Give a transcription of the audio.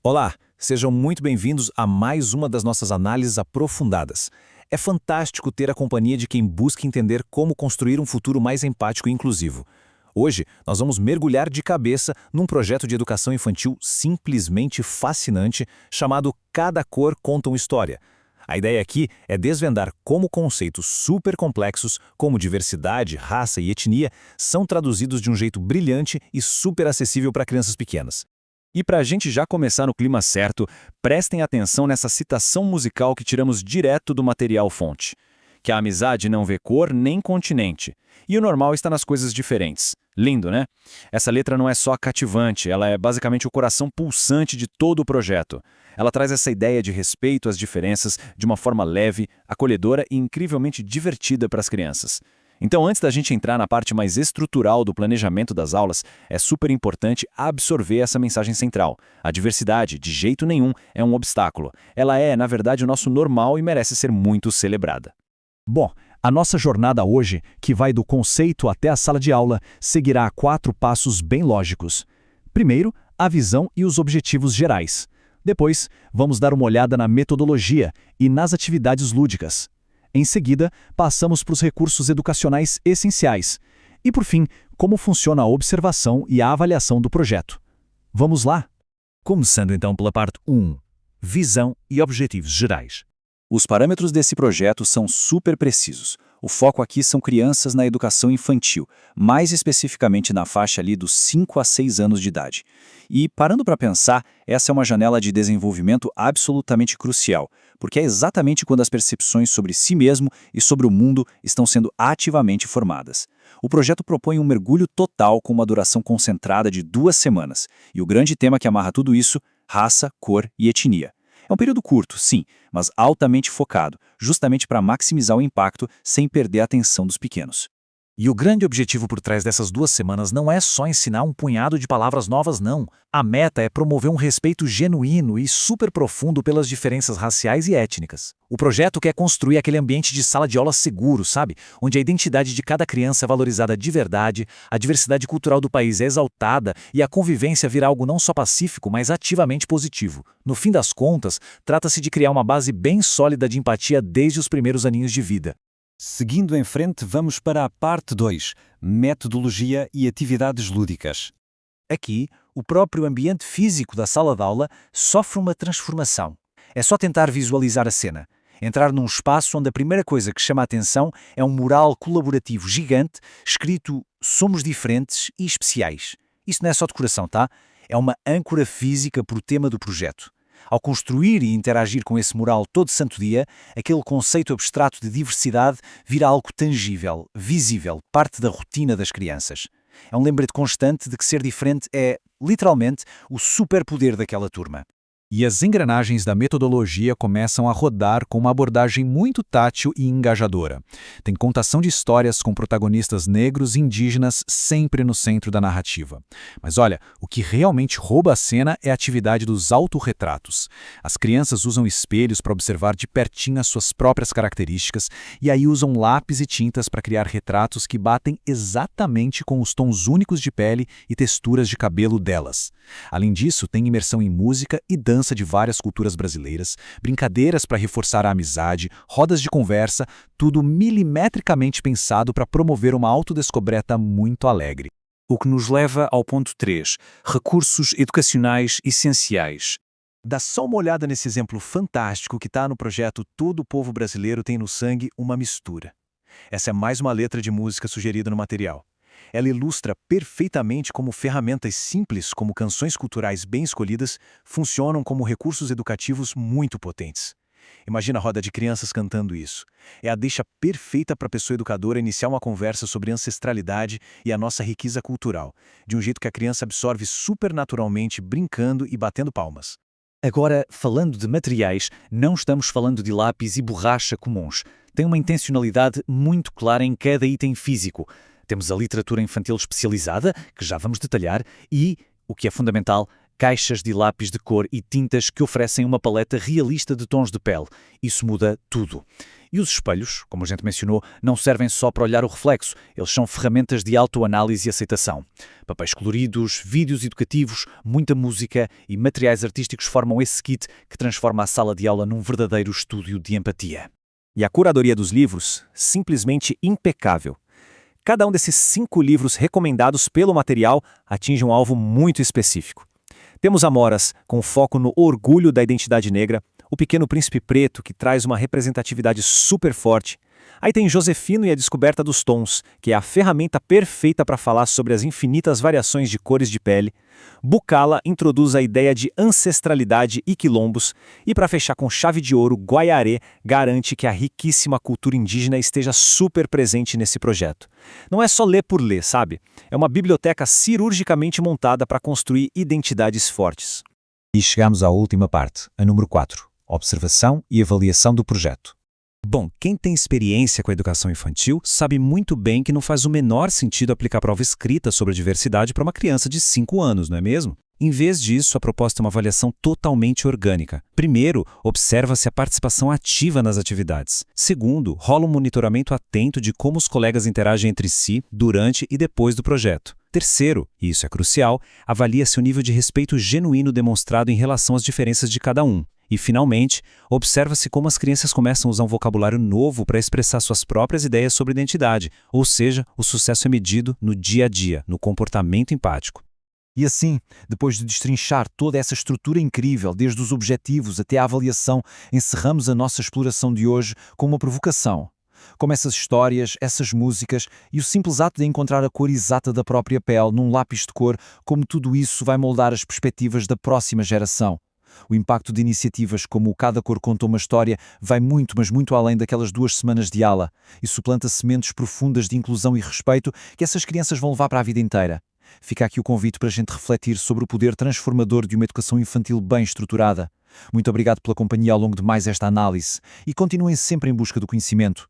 Olá, sejam muito bem-vindos a mais uma das nossas análises aprofundadas. É fantástico ter a companhia de quem busca entender como construir um futuro mais empático e inclusivo. Hoje, nós vamos mergulhar de cabeça num projeto de educação infantil simplesmente fascinante chamado Cada Cor Conta uma História. A ideia aqui é desvendar como conceitos super complexos, como diversidade, raça e etnia, são traduzidos de um jeito brilhante e super acessível para crianças pequenas. E para a gente já começar no clima certo, prestem atenção nessa citação musical que tiramos direto do material fonte. Que a amizade não vê cor nem continente. E o normal está nas coisas diferentes. Lindo, né? Essa letra não é só cativante, ela é basicamente o coração pulsante de todo o projeto. Ela traz essa ideia de respeito às diferenças de uma forma leve, acolhedora e incrivelmente divertida para as crianças. Então, antes da gente entrar na parte mais estrutural do planejamento das aulas, é super importante absorver essa mensagem central. A diversidade, de jeito nenhum, é um obstáculo. Ela é, na verdade, o nosso normal e merece ser muito celebrada. Bom, a nossa jornada hoje, que vai do conceito até a sala de aula, seguirá 4 passos bem lógicos. Primeiro, a visão e os objetivos gerais. Depois, vamos dar uma olhada na metodologia e nas atividades lúdicas. Em seguida, passamos para os recursos educacionais essenciais. E, por fim, como funciona a observação e a avaliação do projeto. Vamos lá? Começando então pela parte 1, visão e objetivos gerais. Os parâmetros desse projeto são super precisos. O foco aqui são crianças na educação infantil, mais especificamente na faixa ali dos 5 a 6 anos de idade. E, parando para pensar, essa é uma janela de desenvolvimento absolutamente crucial, porque é exatamente quando as percepções sobre si mesmo e sobre o mundo estão sendo ativamente formadas. O projeto propõe um mergulho total com uma duração concentrada de 2 semanas, e o grande tema que amarra tudo isso, raça, cor e etnia. É um período curto, sim, mas altamente focado, justamente para maximizar o impacto sem perder a atenção dos pequenos. E o grande objetivo por trás dessas 2 semanas não é só ensinar um punhado de palavras novas, não. A meta é promover um respeito genuíno e super profundo pelas diferenças raciais e étnicas. O projeto quer construir aquele ambiente de sala de aula seguro, sabe? Onde a identidade de cada criança é valorizada de verdade, a diversidade cultural do país é exaltada e a convivência vira algo não só pacífico, mas ativamente positivo. No fim das contas, trata-se de criar uma base bem sólida de empatia desde os primeiros aninhos de vida. Seguindo em frente, vamos para a parte 2, metodologia e atividades lúdicas. Aqui, o próprio ambiente físico da sala de aula sofre uma transformação. É só tentar visualizar a cena. Entrar num espaço onde a primeira coisa que chama a atenção é um mural colaborativo gigante, escrito "Somos diferentes e especiais". Isso não é só decoração, tá? É uma âncora física para o tema do projeto. Ao construir e interagir com esse mural todo santo dia, aquele conceito abstrato de diversidade vira algo tangível, visível, parte da rotina das crianças. É um lembrete constante de que ser diferente é, literalmente, o superpoder daquela turma. E as engrenagens da metodologia começam a rodar com uma abordagem muito tátil e engajadora. Tem contação de histórias com protagonistas negros e indígenas sempre no centro da narrativa. Mas olha, o que realmente rouba a cena é a atividade dos autorretratos. As crianças usam espelhos para observar de pertinho as suas próprias características e aí usam lápis e tintas para criar retratos que batem exatamente com os tons únicos de pele e texturas de cabelo delas. Além disso, tem imersão em música e dança de várias culturas brasileiras, brincadeiras para reforçar a amizade, rodas de conversa, tudo milimetricamente pensado para promover uma autodescoberta muito alegre. O que nos leva ao ponto 3, recursos educacionais essenciais. Dá só uma olhada nesse exemplo fantástico que está no projeto Todo o Povo Brasileiro Tem no Sangue uma Mistura. Essa é mais uma letra de música sugerida no material. Ela ilustra perfeitamente como ferramentas simples, como canções culturais bem escolhidas, funcionam como recursos educativos muito potentes. Imagina a roda de crianças cantando isso. É a deixa perfeita para a pessoa educadora iniciar uma conversa sobre ancestralidade e a nossa riqueza cultural, de um jeito que a criança absorve supernaturalmente, brincando e batendo palmas. Agora, falando de materiais, não estamos falando de lápis e borracha comuns. Tem uma intencionalidade muito clara em cada item físico. Temos a literatura infantil especializada, que já vamos detalhar, e, o que é fundamental, caixas de lápis de cor e tintas que oferecem uma paleta realista de tons de pele. Isso muda tudo. E os espelhos, como a gente mencionou, não servem só para olhar o reflexo, eles são ferramentas de autoanálise e aceitação. Papéis coloridos, vídeos educativos, muita música e materiais artísticos formam esse kit que transforma a sala de aula num verdadeiro estúdio de empatia. E a curadoria dos livros, simplesmente impecável. Cada um desses 5 livros recomendados pelo material atinge um alvo muito específico. Temos Amoras, com foco no orgulho da identidade negra, O Pequeno Príncipe Preto, que traz uma representatividade super forte. Aí tem Josefino e a Descoberta dos Tons, que é a ferramenta perfeita para falar sobre as infinitas variações de cores de pele. Bucala introduz a ideia de ancestralidade e quilombos. E para fechar com chave de ouro, Guaiaré garante que a riquíssima cultura indígena esteja super presente nesse projeto. Não é só ler por ler, sabe? É uma biblioteca cirurgicamente montada para construir identidades fortes. E chegamos à última parte, a número 4. Observação e avaliação do projeto. Bom, quem tem experiência com a educação infantil sabe muito bem que não faz o menor sentido aplicar prova escrita sobre a diversidade para uma criança de 5 anos, não é mesmo? Em vez disso, a proposta é uma avaliação totalmente orgânica. Primeiro, observa-se a participação ativa nas atividades. Segundo, rola um monitoramento atento de como os colegas interagem entre si, durante e depois do projeto. Terceiro, e isso é crucial, avalia-se o nível de respeito genuíno demonstrado em relação às diferenças de cada um. E, finalmente, observa-se como as crianças começam a usar um vocabulário novo para expressar suas próprias ideias sobre identidade, ou seja, o sucesso é medido no dia a dia, no comportamento empático. E assim, depois de destrinchar toda essa estrutura incrível, desde os objetivos até a avaliação, encerramos a nossa exploração de hoje com uma provocação. Como essas histórias, essas músicas e o simples ato de encontrar a cor exata da própria pele num lápis de cor, como tudo isso vai moldar as perspectivas da próxima geração. O impacto de iniciativas como o Cada Cor Conta uma História vai muito, mas muito além daquelas 2 semanas de aula e suplanta sementes profundas de inclusão e respeito que essas crianças vão levar para a vida inteira. Fica aqui o convite para a gente refletir sobre o poder transformador de uma educação infantil bem estruturada. Muito obrigado pela companhia ao longo de mais esta análise e continuem sempre em busca do conhecimento.